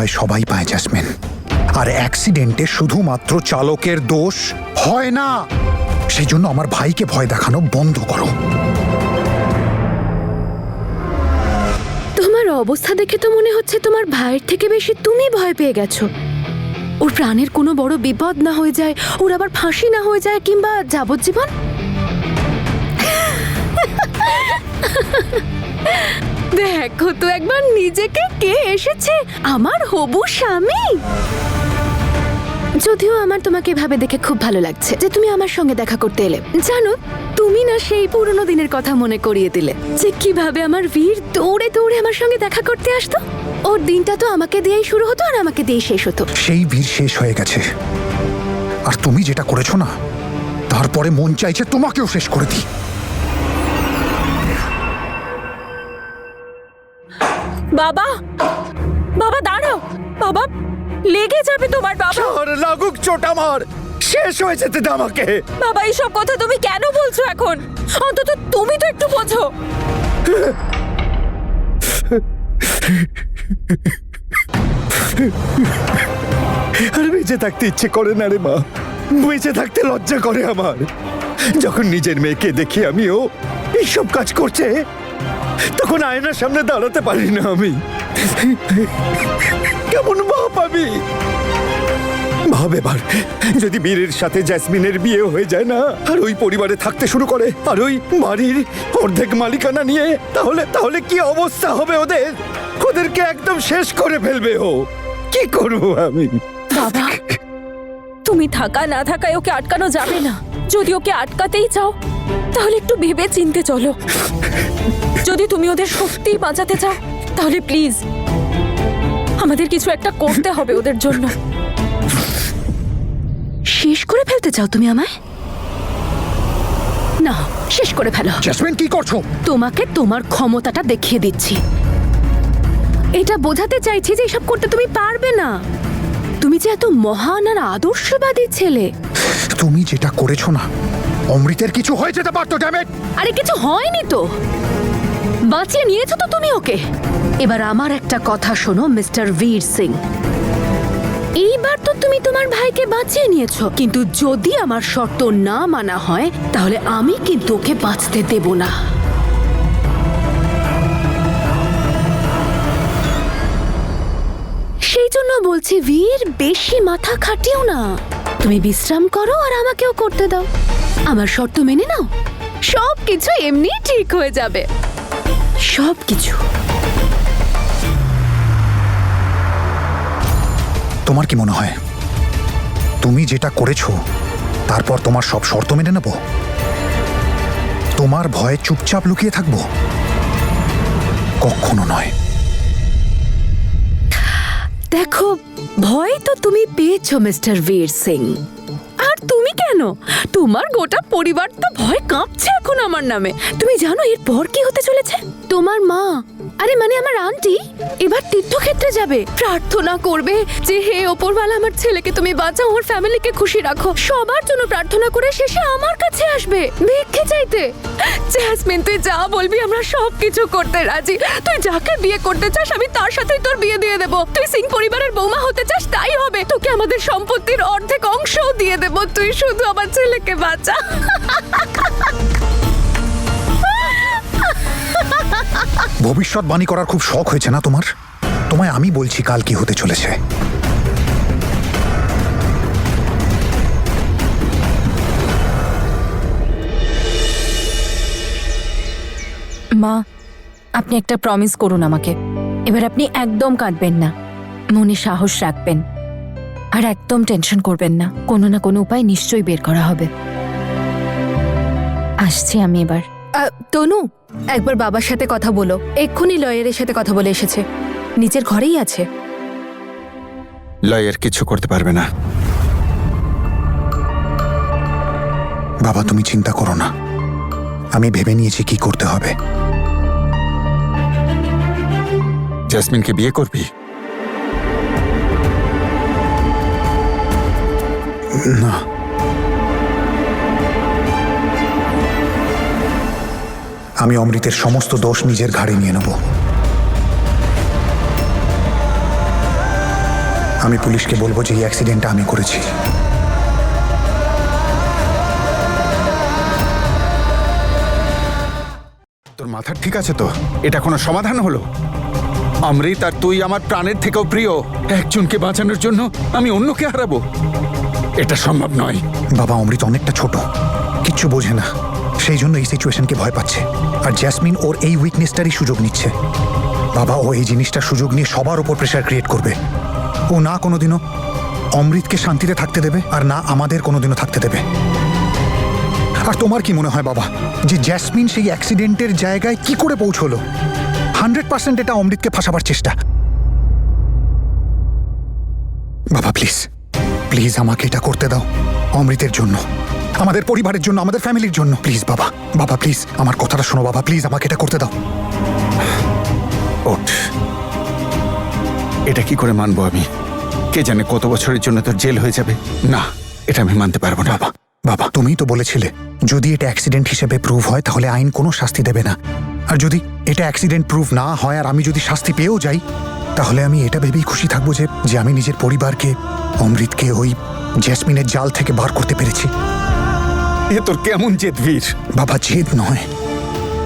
ভয় সবাই পায় জ্যাসমিন, আর অ্যাক্সিডেন্টে শুধুমাত্র চালকের দোষ হয় না। সেই জন্য আমার ভাইকে ভয় দেখানো বন্ধ করো। তোমার অবস্থা দেখে তো মনে হচ্ছে তোমার ভাইয়ের থেকে বেশি তুমি ভয় পেয়ে গেছো। ওর প্রাণের কোনো বড় বিপদ না হয়ে যায়, ওর আবার ফাঁসি না হয়ে যায়, কিংবা যাবজ্জীবন। দেখো তো একবার নিজেকে, কে এসেছে, আমার হবু স্বামী। যদিও আমার তোমাকে ভাবে দেখে খুব ভালো লাগছে যে তুমি আমার সঙ্গে দেখা করতে এলে। জানো, তুমি না সেই পুরনো দিনের কথা মনে করিয়ে দিলে, যে কিভাবে আমার বীর দৌড়ে দৌড়ে আমার সঙ্গে দেখা করতে আসতো। ওর দিনটা তো আমাকে দিয়েই শুরু হতো আর আমাকে দিয়েই শেষ হতো। সেই বীর শেষ হয়ে গেছে, আর তুমি যেটা করেছো না, তারপরে মন চাইছে তোমাকেও শেষ করে দিই। বাবা, বাবা দাঁড়াও, বাবা লেগে যাবে তোমার। বাবা লাগুক চোট আমার, শেষ হয়ে যেতে দে আমাকে। বাবা এইসব কথা তুমি কেন বলছো এখন? অন্তত তুমি তো একটু বোঝো। আর বেঁচে থাকতে ইচ্ছে করে না রে মা, বেঁচে থাকতে লজ্জা করে আমার। যখন নিজের মেয়েকে দেখি আমিও এইসব কাজ করছে, তখন আয়নার সামনে দাঁড়াতে পারি না আমি। কেমন বাপ আমি। ভাব এবার, যদি বীরের সাথে জ্যাসমিনের বিয়ে হয়ে যায় না, আর ওই পরিবারে থাকতে শুরু করে, আর ওই বাড়ির অর্ধেক মালিকানা নিয়ে, তাহলে তাহলে কি অবস্থা হবে ওদের? ওদেরকে একদম শেষ করে ফেলবে ও। কি করবো আমি? বাবা তুমি থাকা না থাকায় ওকে আটকানো যাবে না। যদি ওকে আটকাতেই চাও তাহলে একটু ভেবে চিনতে চলো। যদি তুমি ওদের সত্যিই বাঁচাতে চাও তাহলে প্লিজ আমাদের কিছু একটা করতে হবে ওদের জন্য। শেষ করে ফেলতে চাও তুমি আমায়? না, শেষ করে ফেলো। জ্যাসমিন, কি করছো? তোমাকে তোমার ক্ষমতাটা দেখিয়ে দিচ্ছি। এটা বোঝাতে চাইছি যে এসব করতে তুমি পারবে না। তুমি যে এত মহান আর আদর্শবাদী ছেলে। তুমি যেটা করেছো না, অমৃতের কিছু হয়ে যেতে পারতো। ড্যামেট! আরে কিছু হয়নি তো, বাঁচিয়ে নিয়েছো তো তুমি ওকে। এবার আমার একটা কথা শোনো মিস্টার বীর সিং, এইবার তো তুমি তোমার ভাইকে বাঁচিয়ে নিয়েছো, কিন্তু যদি আমার শর্ত না মানা হয় তাহলে আমি কিন্তু ওকে বাঁচতে দেব না। সেই জন্য বলছি বীর, বেশি মাথা খাটিও না। তুমি বিশ্রাম করো আর আমাকেও করতে দাও। আমার শর্ত মেনে নাও, সব কিছু এমনি ঠিক হয়ে যাবে। সব কিছু। তোমার কি মনে হয় তুমি যেটা করেছো তারপর তোমার সব শর্ত মেনে নেব? তোমার ভয়ে চুপচাপ লুকিয়ে থাকবো? কখনো নয়। দেখো, ভয় তো তুমি পেয়েছো মিস্টার বীর সিং, আর তুমি কেন, তোমার গোটা পরিবার তো ভয় কাঁপছে এখন আমার নামে। তুমি জানো এরপর কি হতে চলেছে? তোমার মা, আরে মানে আমার আন্টি, এবার তীর্থক্ষেত্রে যাবে, প্রার্থনা করবে যে হে ওপরওয়ালা আমার ছেলেকে তুমি বাঁচাও, ওর ফ্যামিলিকে খুশি রাখো। সবার জন্য প্রার্থনা করে শেষে আমার কাছে আসবে ভিক্ষে চাইতে। জ্যাসমিন, তুই যা বলবি আমরা সব কিছু করতে রাজি। তুই যাকে বিয়ে করতে চাস আমি তার সাথেই তোর বিয়ে দিয়ে দেবো। তুই সিং পরিবারের বৌমা হতে চাস, তাই হবে। তোকে আমাদের সম্পত্তির অর্ধেক অংশও দিয়ে দেবো। তুই শুধু আমার ছেলেকে বাঁচা। ভবিষ্যৎবাণী করার খুব শখ হয়েছে না তোমার? তোমায় আমি বলছি কাল কি হতে চলেছে। মা, আপনি একটা প্রমিস করুন আমাকে। এবার আপনি একদম কাঁদবেন না, মনে সাহস রাখবেন, আর একদম টেনশন করবেন না। কোনো না কোনো উপায় নিশ্চয়ই বের করা হবে। আসছি আমি এবার। তনু, একবার বাবার সাথে কথা বলো। এক্ষুনি লয়ারের সাথে কথা বলে এসেছে, নিচের ঘরেই আছে। লয়ার কিছু করতে পারবে না। বাবা, তুমি চিন্তা করো না, আমি ভেবে নিয়েছি কি করতে হবে। জ্যাসমিনকে বিয়ে করবি? না, আমি অমৃতের সমস্ত দোষ নিজের ঘাড়ে নিয়ে নেব। আমি পুলিশকে বলবো যে এই অ্যাক্সিডেন্টটা আমি করেছি। তোর মাথা ঠিক আছে তো? এটা কোনো সমাধান হলো? অমৃত আর তুই আমার প্রাণের থেকেও প্রিয়। একজনকে বাঁচানোর জন্য আমি অন্যকে হারাবো? এটা সম্ভব নয়। বাবা, অমৃত অনেকটা ছোট, কিচ্ছু বোঝে না, সেই জন্য এই সিচুয়েশনকে ভয় পাচ্ছে। আর জ্যাসমিন ওর এই উইকনেসটারই সুযোগ নিচ্ছে। বাবা, ও এই জিনিসটার সুযোগ নিয়ে সবার উপর প্রেশার ক্রিয়েট করবে। ও না কোনোদিনও অমৃতকে শান্তিতে থাকতে দেবে, আর না আমাদের কোনোদিনও থাকতে দেবে। আর তোমার কি মনে হয় বাবা, যে জ্যাসমিন সেই অ্যাক্সিডেন্টের জায়গায় কি করে পৌঁছলো? 100% এটা অমৃতকে ফাঁসাবার চেষ্টা। বাবা প্লিজ, প্লিজ আমাকে এটা করতে দাও, অমৃতের জন্য, আমাদের পরিবারের জন্য, আমাদের ফ্যামিলির জন্য। প্লিজ বাবা, বাবা প্লিজ আমার কথাটা শোনো বাবা, প্লিজ আমাকে এটা করতে দাও। ওঠ। এটা কি করে মানবো আমি? কে জানে কত বছরের জন্য তোর জেল হয়ে যাবে। না, এটা আমি মানতে পারবো না। বাবা, বাবা তুমিই তো বলেছিলে যদি এটা অ্যাক্সিডেন্ট হিসেবে প্রুভ হয় তাহলে আইন কোনো শাস্তি দেবে না। আর যদি এটা অ্যাক্সিডেন্ট প্রুভ না হয় আর আমি যদি শাস্তি পেয়েও যাই, তাহলে আমি এটা ভেবেই খুশি থাকবো যে আমি নিজের পরিবারকে, অমৃতকে ওই জ্যাসমিনের জাল থেকে বার করতে পেরেছি। এ তোর কেমন জেদ বীর? বাবা জেদ নয়,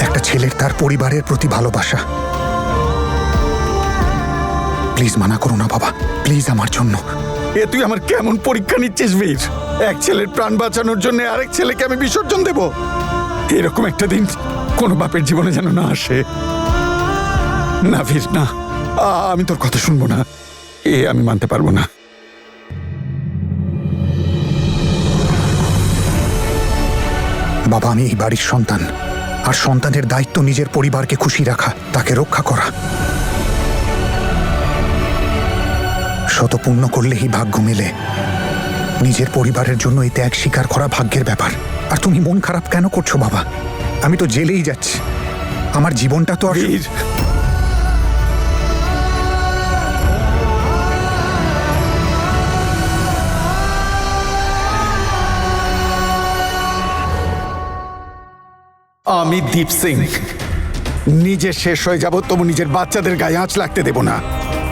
একটা ছেলের তার পরিবারের প্রতি ভালোবাসা। প্লিজ মানা করো না বাবা, প্লিজ আমার জন্য। এ তুই আমার কেমন পরীক্ষা নিচ্ছিস বীর? এক ছেলের প্রাণ বাঁচানোর জন্য আরেক ছেলেকে আমি বিসর্জন দেব? এরকম একটা দিন কোনো বাপের জীবনে যেন না আসে। না বীর, না, আমি তোর কথা শুনবো না। আমি মানতে পারবো না। বাবা আমি এই বাড়ির সন্তান, আর সন্তানের দায়িত্ব নিজের পরিবারকে খুশি রাখা, তাকে রক্ষা করা। শত পুণ্য করলেই ভাগ্য মেলে, নিজের পরিবারের জন্য এই ত্যাগ স্বীকার করা ভাগ্যের ব্যাপার। আর তুমি মন খারাপ কেন করছো বাবা? আমি তো জেলেই যাচ্ছি, আমার জীবনটা তো আর বীর, আমি দীপ সিং নিজে শেষ হয়ে যাব, তবু নিজের বাচ্চাদের গায়ে আঁচ লাগতে দেব না।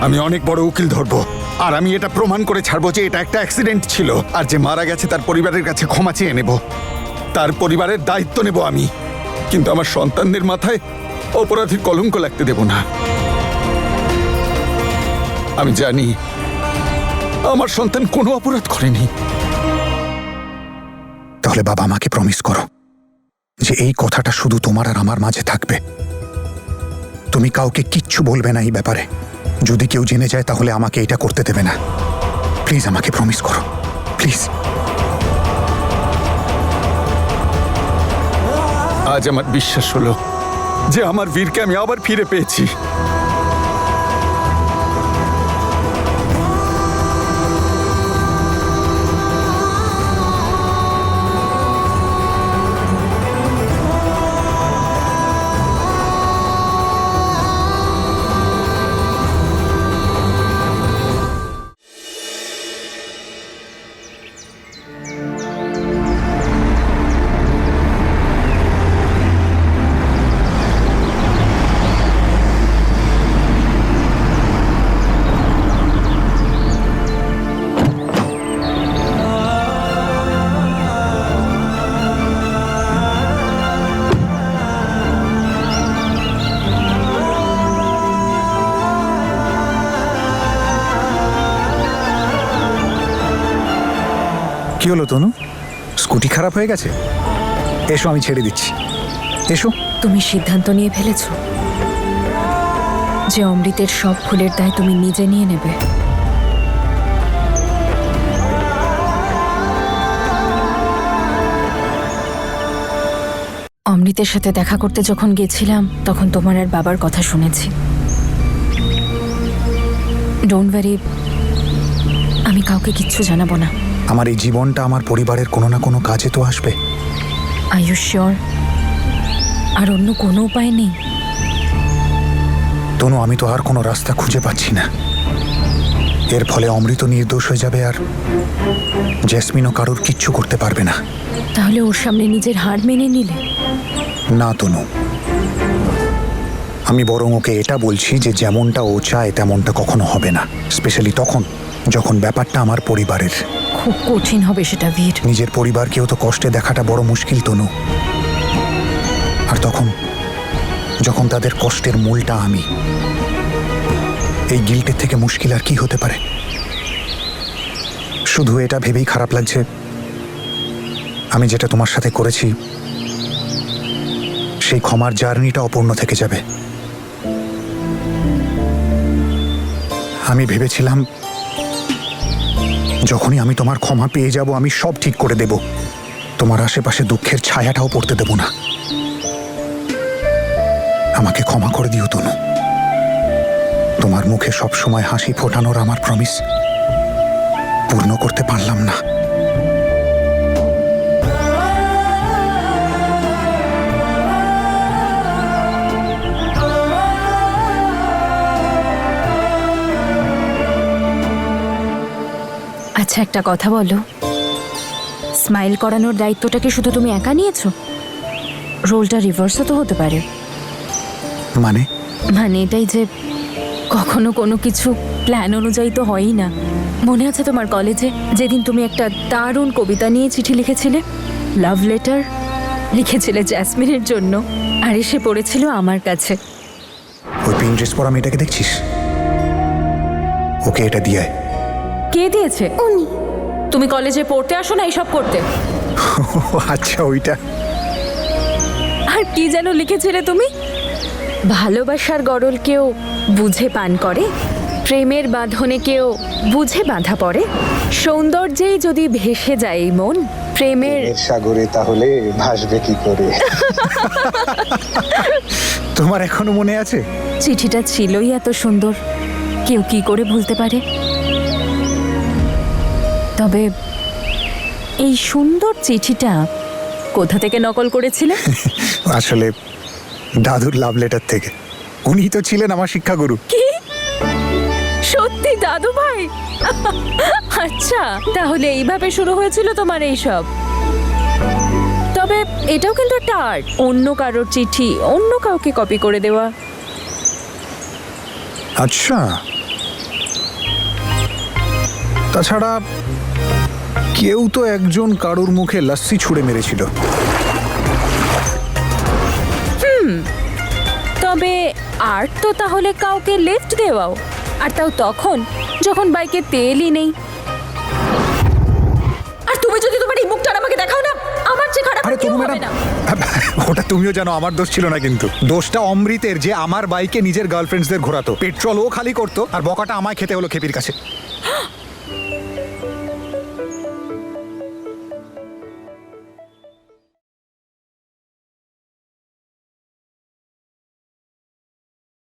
আমি অনেক বড় উকিল ধরবো, আর আমি এটা প্রমাণ করে ছাড়বো যে এটা একটা অ্যাক্সিডেন্ট ছিল, আর যে মারা গেছে তার পরিবারের কাছে ক্ষমা চেয়ে নেব, তার পরিবারের দায়িত্ব নেব আমি। কিন্তু আমার সন্তানদের মাথায় অপরাধীর কলঙ্ক লাগতে দেব না। আমি জানি আমার সন্তান কোনো অপরাধ করেনি। তাহলে বাবা আমাকে প্রমিস করো যে এই কথাটা শুধু তোমার আর আমার মাঝে থাকবে। তুমি কাউকে কিচ্ছু বলবে না এই ব্যাপারে। যদি কেউ জেনে যায় তাহলে আমাকে এটা করতে দেবে না। প্লিজ আমাকে প্রমিস করো, প্লিজ। আজ আমার বিশ্বাস হলো যে আমার বীরকে আমি আবার ফিরে পেয়েছি। কি হলো তনু, স্কুটি খারাপ হয়ে গেছে? এসো আমি ছেড়ে দিচ্ছি, এসো। তুমি সিদ্ধান্ত নিয়ে ফেলেছো যে অমৃতের সব ভুলের দায় তুমি নিজে নিয়ে নেবে। অমৃতের সাথে দেখা করতে যখন গেছিলাম তখন তোমার আর বাবার কথা শুনেছি। ডোন্ট ওয়ারি, আমি কাউকে কিচ্ছু জানাবো না। আমার এই জীবনটা আমার পরিবারের কোনো না কোনো কাজে তো আসবে। Are you sure? আর অন্য কোনো উপায় নেই? তনু আমি তো আর কোনো রাস্তা খুঁজে পাচ্ছি না। এর ফলে অমৃত নির্দোষ হয়ে যাবে, আর জ্যাসমিনও কারোর কিচ্ছু করতে পারবে না। তাহলে ওর সামনে নিজের হার মেনে নিলে? না তনু, আমি বরং ওকে এটা বলছি যে যেমনটা ও চায় তেমনটা কখনো হবে না, স্পেশালি তখন যখন ব্যাপারটা আমার পরিবারের। খুব কঠিন হবে সেটা বীর। নিজের পরিবারকেও তো কষ্টে দেখাটা বড় মুশকিল, তনু। আর যখন তাদের কষ্টের মূলটা আমি, এই গিল্টের থেকে মুশকিল আর কি হতে পারে? শুধু এটা ভেবেই খারাপ লাগছে, আমি যেটা তোমার সাথে করেছি সেই ক্ষমার জার্নিটা অপূর্ণ থেকে যাবে। আমি ভেবেছিলাম যখনই আমি তোমার ক্ষমা পেয়ে যাব আমি সব ঠিক করে দেব, তোমার আশেপাশে দুঃখের ছায়াটাও পড়তে দেব না। আমাকে ক্ষমা করে দিও তনু। তোমার মুখে সব সময় হাসি ফোটানোর আমার প্রমিস পূর্ণ করতে পারলাম না। আচ্ছা একটা কথা বলো, স্মাইল করানোর দায়িত্বটা কি শুধু তুমি একা নিয়েছো? রোলটা রিভার্সও তো হতে পারে। মানে মানে এটাই যে কখনো কোনো কিছু প্ল্যান অনুযায়ী তো হয়ই না। মনে আছে তোমার কলেজে যেদিন তুমি একটা দারুণ কবিতা নিয়ে চিঠি লিখেছিলে, লাভ লেটার লিখেছিলে জ্যাসমিনের জন্য, আর এসে পড়েছিল আমার কাছে। ওই পিঙ্ক ড্রেস পরা মেয়েটাকে দেখছিস? ওকে এটা দিয়ে আয়। কে দিয়েছে? উনি। তুমি কলেজে পড়তে আসো না এইসব করতে? আচ্ছা ওইটা। আর কি যেন লিখেছিলে তুমি? ভালোবাসার গরল কেউ বুঝে পান করে, প্রেমের বাঁধনে কেউ বুঝে বাঁধা পড়ে, সৌন্দর্যেই যদি ভেসে যায় এই মন, প্রেমের সাগরে তাহলে ভাসবে কি করে? তোমার এখনো মনে আছে? চিঠিটা ছিলই এত সুন্দর, কেউ কি করে ভুলতে পারে? তবে এই সুন্দর চিঠিটা কোথা থেকে নকল করেছিলে? আসলে দাদুর লাভ লেটার থেকে। উনি তো ছিলেন আমার শিক্ষাগুরু। কি সত্যি দাদু ভাই? আচ্ছা তাহলে এইভাবে শুরু হয়েছিল তোমার এই সব। তবে এটাও কিন্তু একটা আর্ট, অন্য কারোর চিঠি অন্য কাউকে কপি করে দেওয়া। আচ্ছা, তাছাড়া কেউ তো একজন কারুর মুখে লাস্সি ছুঁড়ে মেরেছিল। তবে আর্ট তো তাহলে কাউকে লিফট দেওয়াও, আর তাও তখন যখন বাইকে তেলই নেই। আর তুমি যদি তোমার এই মুখটা আমাকে দেখাও না, আমার যে খারাপ আরে কেউ তুমি হবে ম্যাডাম, না। ওটা তুমিও জানো আমার দোষ ছিল না, কিন্তু দোষটা অমৃতের, যে আমার বাইকে নিজের গার্লফ্রেন্ডসদের ঘোরাতো, পেট্রোল ও খালি করতো আর বকাটা আমায় খেতে হলো খেপির কাছে।